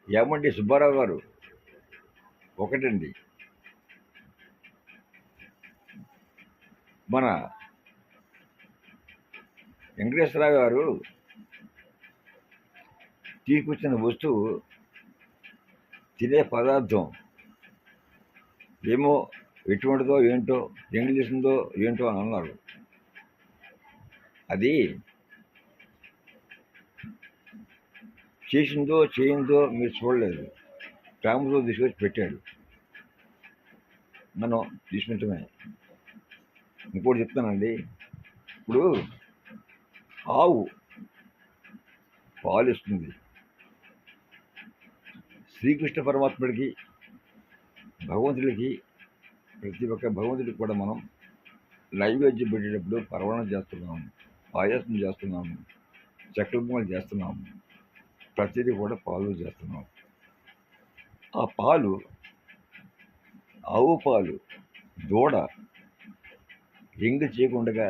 ఏమండి సుబ్బారావు గారు, ఒకటండి, మన వెంకటేశ్వరరావు గారు తీసుకొచ్చిన వస్తువు, తినే పదార్థం ఏమో ఎటువంటిదో ఏంటో, ఇంగ్లీషుందో ఏంటో అని అన్నారు. అది చేసిందో చేయిందో మీరు చూడలేదు. ప్రేమతో తీసుకొచ్చి పెట్టాడు, మనం తీసుకుంటామే. ఇంకోటి చెప్తానండి, ఇప్పుడు ఆవు పాలు ఇస్తుంది. శ్రీకృష్ణ పరమాత్ముడికి, భగవంతుడికి, ప్రతి ఒక్క భగవంతుడికి కూడా మనం నైవేద్యం పెట్టేటప్పుడు పర్వణం చేస్తున్నాము, పాయసం చేస్తున్నాము, చక్కెర పొంగలు చేస్తున్నాము, ప్రతిదీ కూడా పాలు చేస్తున్నాము. ఆ పాలు, ఆవు పాలు దూడ ఎంగి చేయకుండా,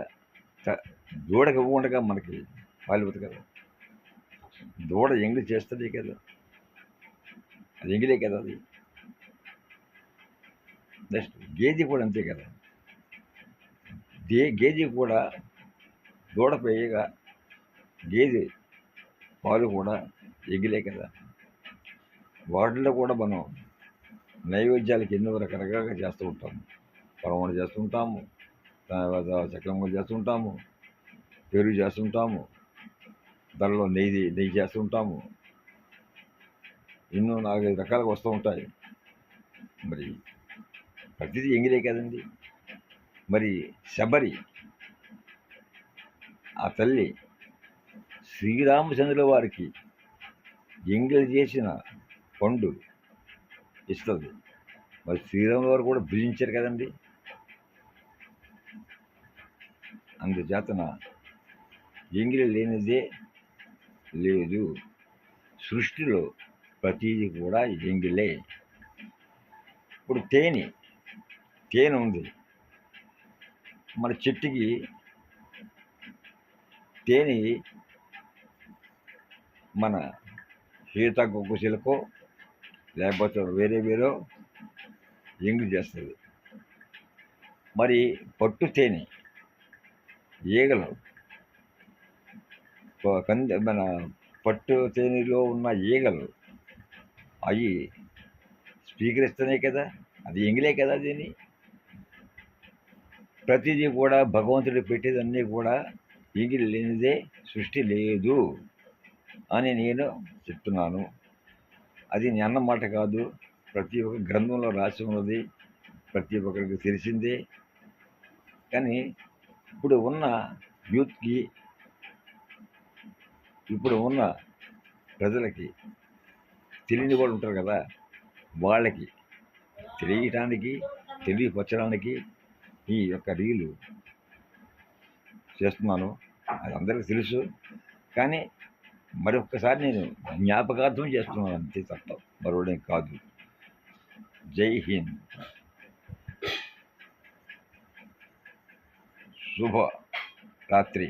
దూడకి ఇవ్వకుండా మనకి పాలు ఇవ్వదు కదా. దూడ ఎంగి చేస్తుంది కదా, అది ఎంగిలే కదా. అది నెక్స్ట్ గేదె కూడా అంతే కదా. గేదె కూడా దూడ పేయగా గేదె పాలు కూడా ఎగిలే కదా. వాటిలో కూడా మనం నైవేద్యాలకి ఎన్నో రకరకాలుగా చేస్తూ ఉంటాము. పరమాణం చేస్తుంటాము, తర్వాత చక్రములు చేస్తుంటాము, పెరుగు చేస్తుంటాము, దానిలో నెయ్యి చేస్తుంటాము. ఎన్నో 4-5 రకాలుగా వస్తూ ఉంటాయి. మరి ప్రతిదీ ఎంగిలే కదండి. మరి శబరి ఆ తల్లి శ్రీరామచంద్రుల వారికి ఎంగిలి చేసిన పండు ఇస్తుంది. మరి శ్రీరాముల వారు కూడా భుజించారు కదండి. అందుచేతన ఎంగిలి లేనిదే లేదు. సృష్టిలో ప్రతిదీ కూడా ఎంగిలే. ఇప్పుడు తేనె ఉంది. మన చెట్టుకి తేనె మన సీతాకొక చిలకో లేకపోతే వేరే ఎంగిలి చేస్తుంది. మరి పట్టు తేనె ఈగలు, మన పట్టు తేనెలో ఉన్న ఈగలు అవి స్వీకరిస్తున్నాయి కదా, అది ఎంగిలే కదా. దీన్ని ప్రతిదీ కూడా భగవంతుడు పెట్టేదన్నీ కూడా ఎంగిలి లేనిదే సృష్టి లేదు అని నేను చెప్తున్నాను. అది నేను అన్న మాట కాదు, ప్రతి ఒక్క గ్రంథంలో రాసి ఉన్నది, ప్రతి ఒక్కరికి తెలిసిందే. కానీ ఇప్పుడు ఉన్న యూత్కి, ఇప్పుడు ఉన్న ప్రజలకి తెలియని వాళ్ళు ఉంటారు కదా, వాళ్ళకి తెలియపరచడానికి ఈ యొక్క రీలు చేస్తున్నాను. అది అందరికీ తెలుసు, కానీ మరొక్కసారి నేను జ్ఞాపకార్థం చేస్తున్నాను అంతే తప్ప మరోడేం కాదు. జై హింద్. శుభ రాత్రి.